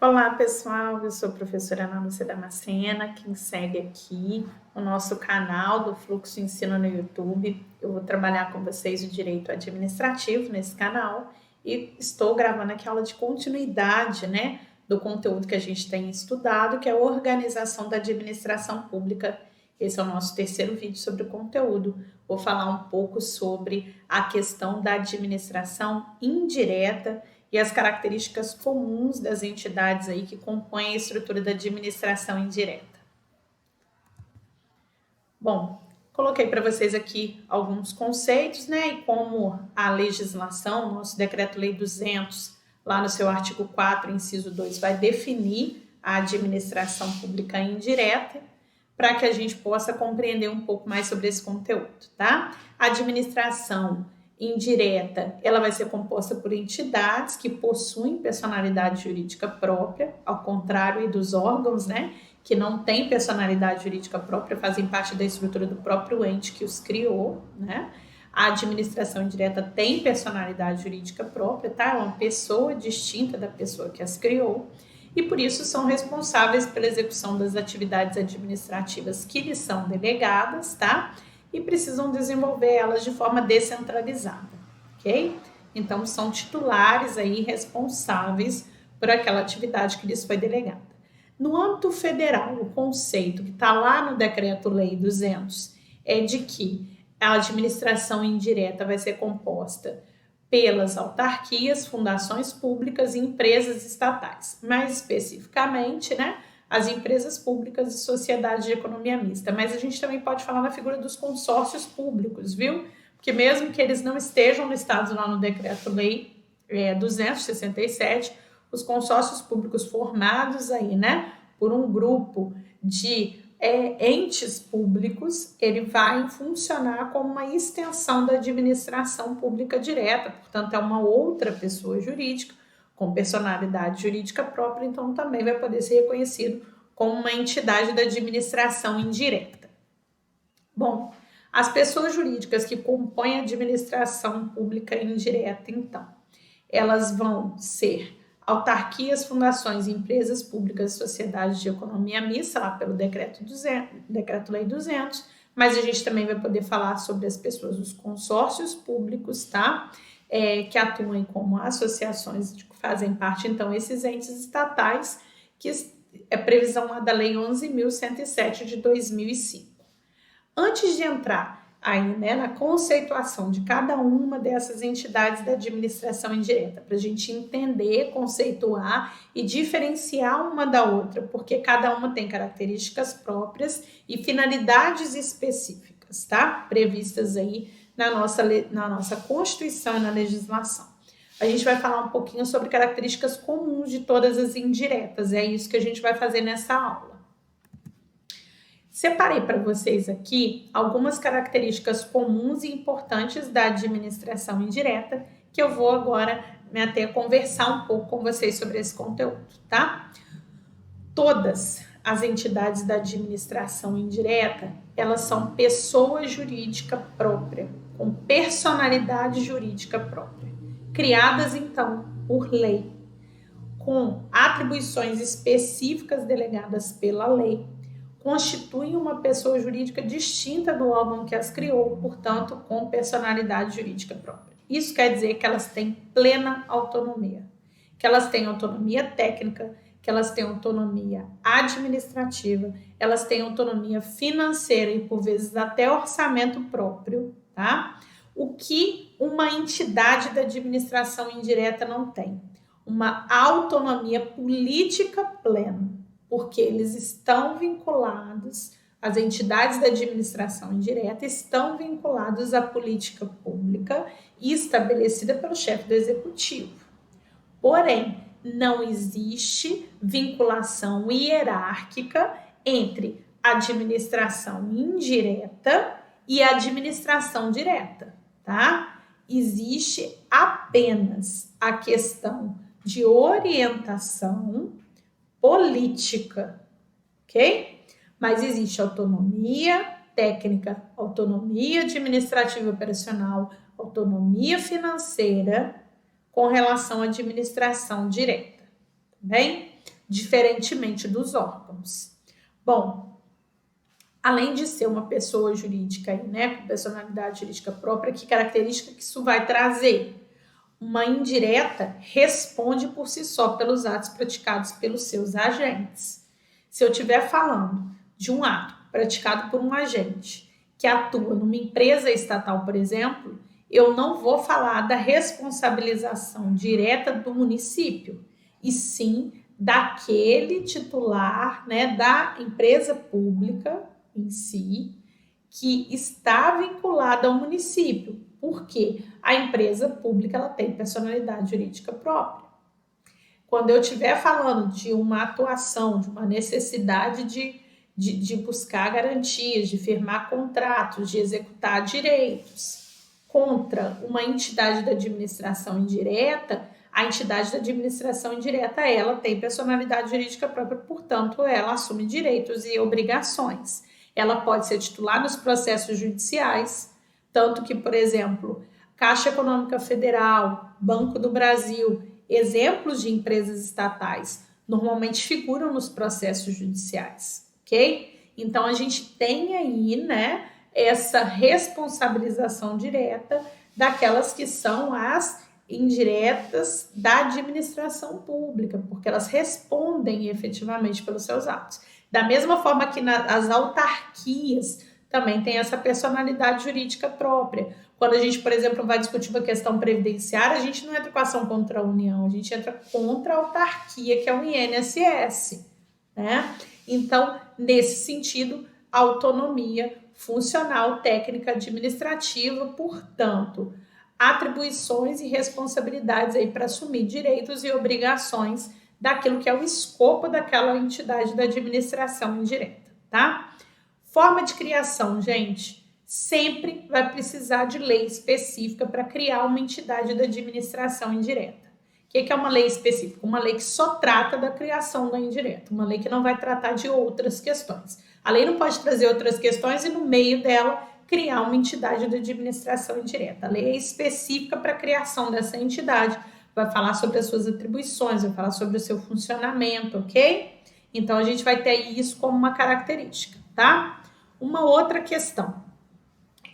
Olá, pessoal. Eu sou a professora Ana Lúcia Damascena. Quem segue aqui o nosso canal do Fluxo Ensino no YouTube, eu vou trabalhar com vocês o direito administrativo nesse canal e estou gravando aqui a aula de continuidade, do conteúdo que a gente tem estudado, que é a organização da administração pública. Esse é o nosso terceiro vídeo sobre o conteúdo. Vou falar um pouco sobre a questão da administração indireta e as características comuns das entidades aí que compõem a estrutura da administração indireta. Bom, coloquei para vocês aqui alguns conceitos, e como a legislação, nosso Decreto-Lei 200, lá no seu artigo 4, inciso 2, vai definir a administração pública indireta, para que a gente possa compreender um pouco mais sobre esse conteúdo, tá? A administração indireta, ela vai ser composta por entidades que possuem personalidade jurídica própria, ao contrário dos órgãos, que não têm personalidade jurídica própria, fazem parte da estrutura do próprio ente que os criou, A administração indireta tem personalidade jurídica própria, tá? É uma pessoa distinta da pessoa que as criou e por isso são responsáveis pela execução das atividades administrativas que lhes são delegadas, tá? E precisam desenvolver elas de forma descentralizada, ok? Então, são titulares aí responsáveis por aquela atividade que lhes foi delegada. No âmbito federal, o conceito que está lá no Decreto-Lei 200 é de que a administração indireta vai ser composta pelas autarquias, fundações públicas e empresas estatais. Mais especificamente, as empresas públicas e sociedades de economia mista. Mas a gente também pode falar na figura dos consórcios públicos, viu? Porque mesmo que eles não estejam listados lá no Decreto-Lei 267, os consórcios públicos formados aí, por um grupo de entes públicos, ele vai funcionar como uma extensão da administração pública direta, portanto, é uma outra pessoa jurídica com personalidade jurídica própria, então também vai poder ser reconhecido como uma entidade da administração indireta. Bom, as pessoas jurídicas que compõem a administração pública indireta, então, elas vão ser autarquias, fundações, empresas públicas e sociedades de economia mista, lá pelo Decreto-Lei 200, mas a gente também vai poder falar sobre as pessoas dos consórcios públicos, tá? Que atuam como associações que fazem parte, então, esses entes estatais, que é previsão lá da Lei 11.107 de 2005. Antes de entrar aí, na conceituação de cada uma dessas entidades da administração indireta, para a gente entender, conceituar e diferenciar uma da outra, porque cada uma tem características próprias e finalidades específicas, tá? Previstas aí na nossa Constituição e na legislação. A gente vai falar um pouquinho sobre características comuns de todas as indiretas, é isso que a gente vai fazer nessa aula. Separei para vocês aqui algumas características comuns e importantes da administração indireta, que eu vou agora até conversar um pouco com vocês sobre esse conteúdo, tá? Todas as entidades da administração indireta, elas são pessoa jurídica própria, com personalidade jurídica própria, criadas então por lei, com atribuições específicas delegadas pela lei, constituem uma pessoa jurídica distinta do órgão que as criou, portanto, com personalidade jurídica própria. Isso quer dizer que elas têm plena autonomia, que elas têm autonomia técnica, que elas têm autonomia administrativa, elas têm autonomia financeira e, por vezes, até orçamento próprio, tá? O que uma entidade da administração indireta não tem? Uma autonomia política plena, porque eles estão vinculados, as entidades da administração indireta estão vinculados à política pública estabelecida pelo chefe do executivo. Porém, não existe vinculação hierárquica entre administração indireta e administração direta, tá? Existe apenas a questão de orientação política, ok? Mas existe autonomia técnica, autonomia administrativa e operacional, autonomia financeira com relação à administração direta, tá bem? diferentemente dos órgãos. Bom, além de ser uma pessoa jurídica, né, com personalidade jurídica própria, que característica que isso vai trazer? Uma indireta responde por si só pelos atos praticados pelos seus agentes. Se eu estiver falando de um ato praticado por um agente que atua numa empresa estatal, por exemplo, eu não vou falar da responsabilização direta do município, e sim daquele titular, né, da empresa pública em si, que está vinculada ao município, porque a empresa pública ela tem personalidade jurídica própria. Quando eu estiver falando de uma atuação, de uma necessidade de buscar garantias, de firmar contratos, de executar direitos contra uma entidade da administração indireta, a entidade da administração indireta, ela tem personalidade jurídica própria, portanto, ela assume direitos e obrigações. Ela pode ser titular nos processos judiciais, tanto que, por exemplo, Caixa Econômica Federal, Banco do Brasil, exemplos de empresas estatais, normalmente figuram nos processos judiciais, ok? Então, a gente tem aí, né, essa responsabilização direta daquelas que são as indiretas da administração pública, porque elas respondem efetivamente pelos seus atos. Da mesma forma que as autarquias também têm essa personalidade jurídica própria. Quando a gente, por exemplo, vai discutir uma questão previdenciária, a gente não entra com ação contra a União, a gente entra contra a autarquia, que é o INSS, né? Então, nesse sentido, autonomia funcional, técnica, administrativa, portanto, atribuições e responsabilidades aí para assumir direitos e obrigações daquilo que é o escopo daquela entidade da administração indireta, tá? Forma de criação, gente, sempre vai precisar de lei específica para criar uma entidade da administração indireta. O que é uma lei específica? Uma lei que só trata da criação da indireta, uma lei que não vai tratar de outras questões. A lei não pode trazer outras questões e no meio dela criar uma entidade de administração indireta. A lei é específica para a criação dessa entidade, vai falar sobre as suas atribuições, vai falar sobre o seu funcionamento, ok? Então, a gente vai ter isso como uma característica, tá? Uma outra questão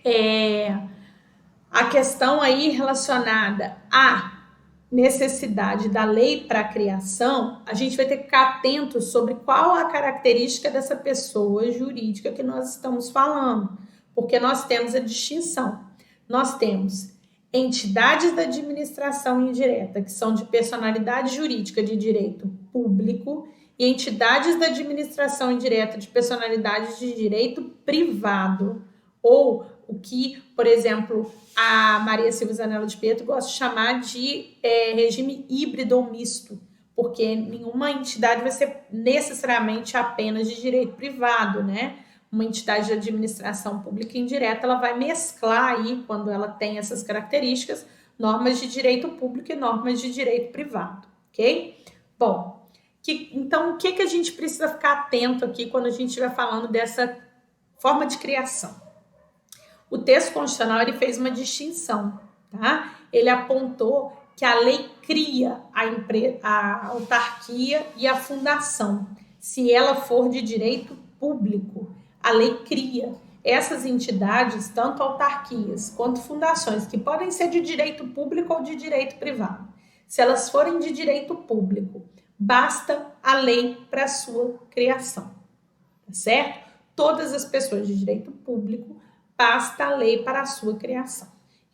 é a questão aí relacionada à necessidade da lei para a criação. A gente vai ter que ficar atento sobre qual a característica dessa pessoa jurídica que nós estamos falando, porque nós temos a distinção. Nós temos entidades da administração indireta, que são de personalidade jurídica de direito público, e entidades da administração indireta de personalidade de direito privado, ou o que, por exemplo, a Maria Silva Zanella de Pietro gosta de chamar de regime híbrido ou misto, porque nenhuma entidade vai ser necessariamente apenas de direito privado, né? Uma entidade de administração pública indireta, ela vai mesclar aí, quando ela tem essas características, normas de direito público e normas de direito privado, ok? Bom, então o que a gente precisa ficar atento aqui quando a gente estiver falando dessa forma de criação? O texto constitucional ele fez uma distinção, tá? Ele apontou que a lei cria a autarquia e a fundação, se ela for de direito público. A lei cria essas entidades, tanto autarquias quanto fundações, que podem ser de direito público ou de direito privado. Se elas forem de direito público, basta a lei para a sua criação, tá certo? Todas as pessoas de direito público, basta a lei para a sua criação.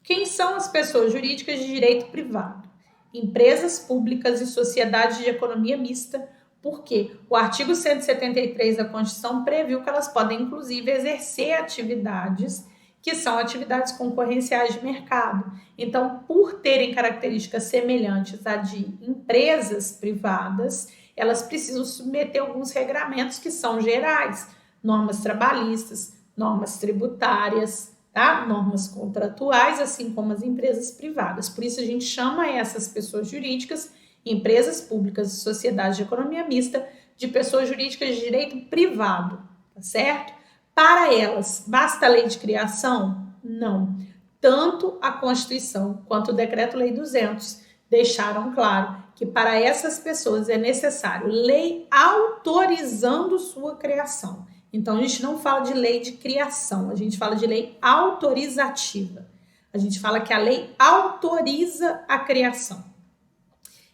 Quem são as pessoas jurídicas de direito privado? Empresas públicas e sociedades de economia mista, porque o artigo 173 da Constituição previu que elas podem, inclusive, exercer atividades que são atividades concorrenciais de mercado. Então, por terem características semelhantes à de empresas privadas, elas precisam submeter alguns regramentos que são gerais, normas trabalhistas, normas tributárias, tá? Normas contratuais, assim como as empresas privadas. Por isso, a gente chama essas pessoas jurídicas, empresas públicas e sociedades de economia mista, de pessoas jurídicas de direito privado, tá certo? Para elas, basta a lei de criação? Não. Tanto a Constituição quanto o Decreto-Lei 200 deixaram claro que para essas pessoas é necessário lei autorizando sua criação. Então, a gente não fala de lei de criação, a gente fala de lei autorizativa. A gente fala que a lei autoriza a criação.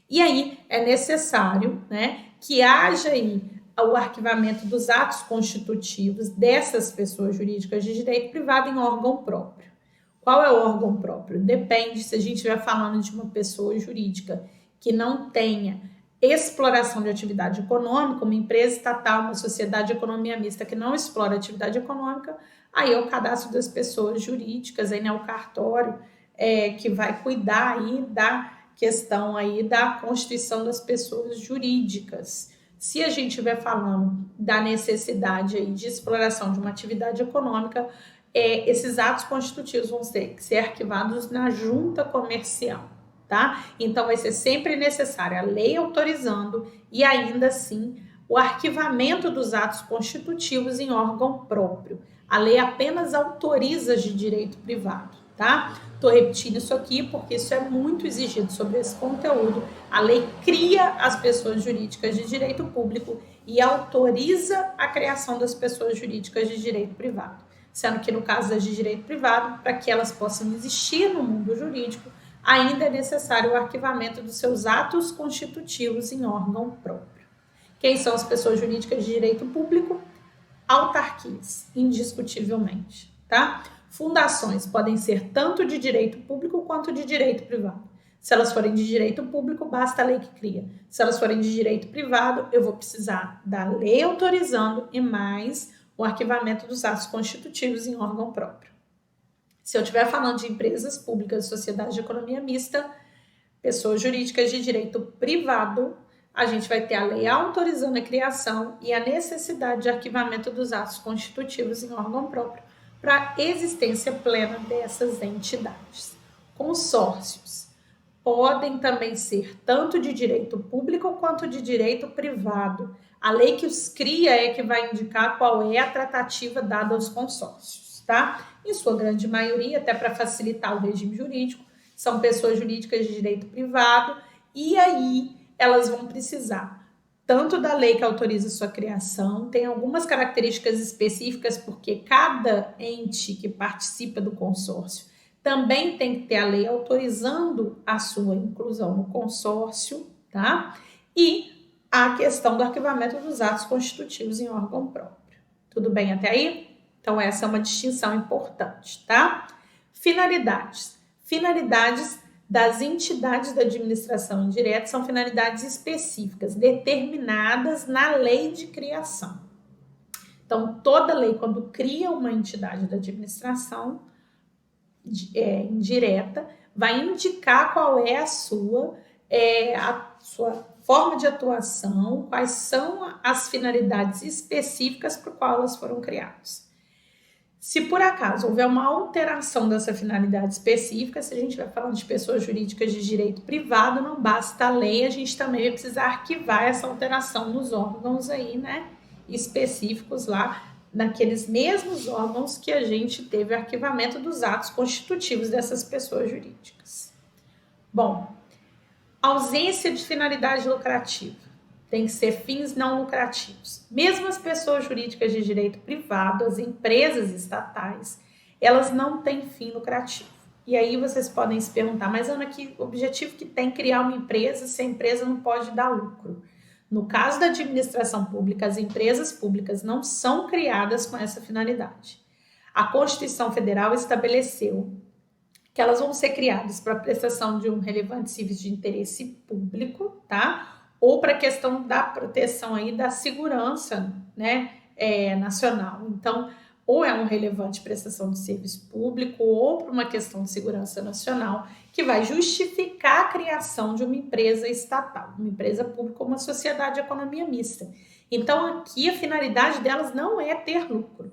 E aí é necessário, né, que haja aí o arquivamento dos atos constitutivos dessas pessoas jurídicas de direito privado em órgão próprio. Qual é o órgão próprio? Depende se a gente estiver falando de uma pessoa jurídica que não tenha exploração de atividade econômica, uma empresa estatal, uma sociedade de economia mista que não explora atividade econômica, aí é o cadastro das pessoas jurídicas, aí, né, o cartório que vai cuidar aí da questão aí da constituição das pessoas jurídicas. Se a gente estiver falando da necessidade aí de exploração de uma atividade econômica, esses atos constitutivos vão ter que ser arquivados na junta comercial. Tá? Então, vai ser sempre necessária a lei autorizando e ainda assim o arquivamento dos atos constitutivos em órgão próprio. A lei apenas autoriza de direito privado, tá? Estou repetindo isso aqui porque isso é muito exigido sobre esse conteúdo. A lei cria as pessoas jurídicas de direito público e autoriza a criação das pessoas jurídicas de direito privado. Sendo que no caso das de direito privado, para que elas possam existir no mundo jurídico, ainda é necessário o arquivamento dos seus atos constitutivos em órgão próprio. Quem são as pessoas jurídicas de direito público? Autarquias, indiscutivelmente, tá? Fundações podem ser tanto de direito público quanto de direito privado. Se elas forem de direito público, basta a lei que cria. Se elas forem de direito privado, eu vou precisar da lei autorizando e mais o arquivamento dos atos constitutivos em órgão próprio. Se eu estiver falando de empresas públicas, sociedade de economia mista, pessoas jurídicas de direito privado, a gente vai ter a lei autorizando a criação e a necessidade de arquivamento dos atos constitutivos em órgão próprio para a existência plena dessas entidades. Consórcios podem também ser tanto de direito público quanto de direito privado. A lei que os cria é que vai indicar qual é a tratativa dada aos consórcios, tá? Em sua grande maioria, até para facilitar o regime jurídico, são pessoas jurídicas de direito privado e aí elas vão precisar tanto da lei que autoriza sua criação, tem algumas características específicas porque cada ente que participa do consórcio também tem que ter a lei autorizando a sua inclusão no consórcio, tá? E a questão do arquivamento dos atos constitutivos em órgão próprio. Tudo bem até aí? Então, essa é uma distinção importante, tá? Finalidades. Finalidades das entidades da administração indireta são finalidades específicas, determinadas na lei de criação. Então, toda lei, quando cria uma entidade da administração indireta, vai indicar qual é a sua forma de atuação, quais são as finalidades específicas para qual elas foram criadas. Se por acaso houver uma alteração dessa finalidade específica, se a gente vai falando de pessoas jurídicas de direito privado, não basta a lei, a gente também vai precisar arquivar essa alteração nos órgãos aí, né, específicos lá, naqueles mesmos órgãos que a gente teve arquivamento dos atos constitutivos dessas pessoas jurídicas. Bom, ausência de finalidade lucrativa. Tem que ser fins não lucrativos. Mesmo as pessoas jurídicas de direito privado, as empresas estatais, elas não têm fim lucrativo. E aí vocês podem se perguntar, mas Ana, que objetivo que tem criar uma empresa se a empresa não pode dar lucro? No caso da administração pública, as empresas públicas não são criadas com essa finalidade. A Constituição Federal estabeleceu que elas vão ser criadas para prestação de um relevante serviço de interesse público, tá? Ou para a questão da proteção aí da segurança, né, nacional. Então, ou é uma relevante prestação de serviço público, ou para uma questão de segurança nacional, que vai justificar a criação de uma empresa estatal, uma empresa pública ou uma sociedade de economia mista. Então, aqui a finalidade delas não é ter lucro.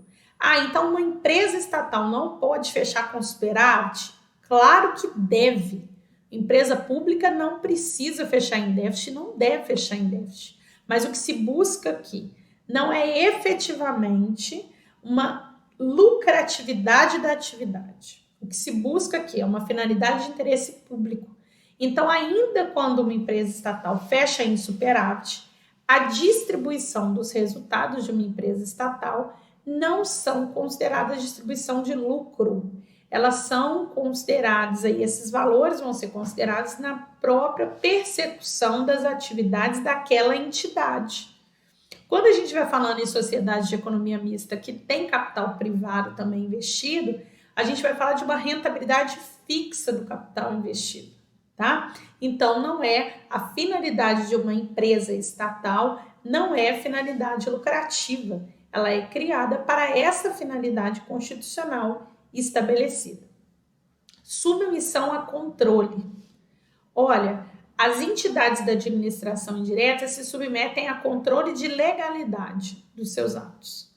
Então uma empresa estatal não pode fechar com superávit? Claro que deve. Empresa pública não precisa fechar em déficit, não deve fechar em déficit. Mas o que se busca aqui não é efetivamente uma lucratividade da atividade. O que se busca aqui é uma finalidade de interesse público. Então, ainda quando uma empresa estatal fecha em superávit, a distribuição dos resultados de uma empresa estatal não são consideradas distribuição de lucro. Elas são consideradas, aí, esses valores vão ser considerados na própria persecução das atividades daquela entidade. Quando a gente vai falando em sociedades de economia mista que tem capital privado também investido, a gente vai falar de uma rentabilidade fixa do capital investido, tá? Então, não é a finalidade de uma empresa estatal, não é finalidade lucrativa. Ela é criada para essa finalidade constitucional estabelecida. Submissão a controle. Olha, as entidades da administração indireta se submetem a controle de legalidade dos seus atos.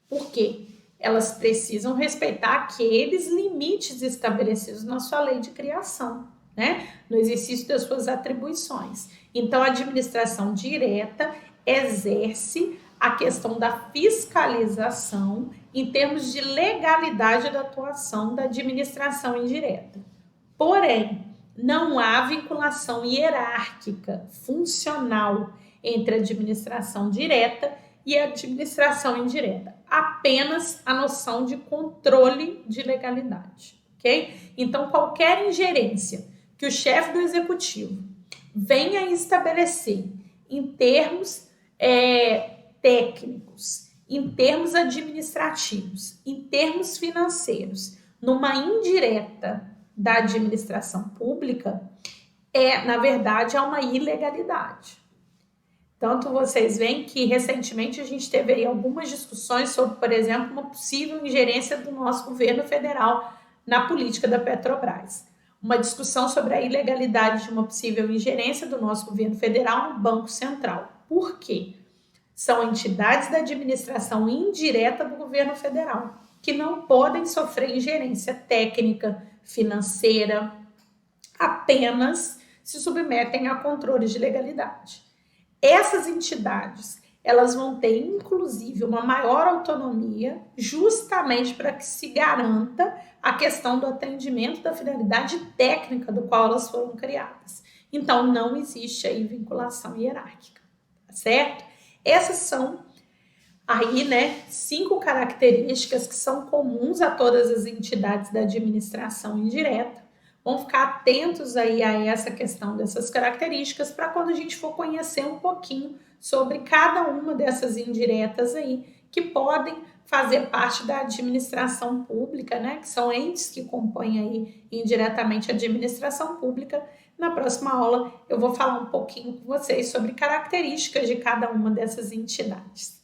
Por quê? Elas precisam respeitar aqueles limites estabelecidos na sua lei de criação, né? No exercício das suas atribuições. Então, a administração direta exerce a questão da fiscalização em termos de legalidade da atuação da administração indireta. Porém, não há vinculação hierárquica, funcional entre a administração direta e a administração indireta. Apenas a noção de controle de legalidade, ok? Então, qualquer ingerência que o chefe do executivo venha estabelecer em termos técnicos, em termos administrativos, em termos financeiros, numa indireta da administração pública, na verdade, é uma ilegalidade. Tanto vocês veem que recentemente a gente teve aí algumas discussões sobre, por exemplo, uma possível ingerência do nosso governo federal na política da Petrobras. Uma discussão sobre a ilegalidade de uma possível ingerência do nosso governo federal no Banco Central. Por quê? São entidades da administração indireta do governo federal que não podem sofrer ingerência técnica, financeira, apenas se submetem a controles de legalidade. Essas entidades, elas vão ter, inclusive, uma maior autonomia, justamente para que se garanta a questão do atendimento da finalidade técnica do qual elas foram criadas. Então, não existe aí vinculação hierárquica, tá certo? Essas são aí, 5 características que são comuns a todas as entidades da administração indireta. Vamos ficar atentos aí a essa questão dessas características para quando a gente for conhecer um pouquinho sobre cada uma dessas indiretas aí, que podem fazer parte da administração pública, que são entes que compõem aí indiretamente a administração pública. Na próxima aula eu vou falar um pouquinho com vocês sobre características de cada uma dessas entidades.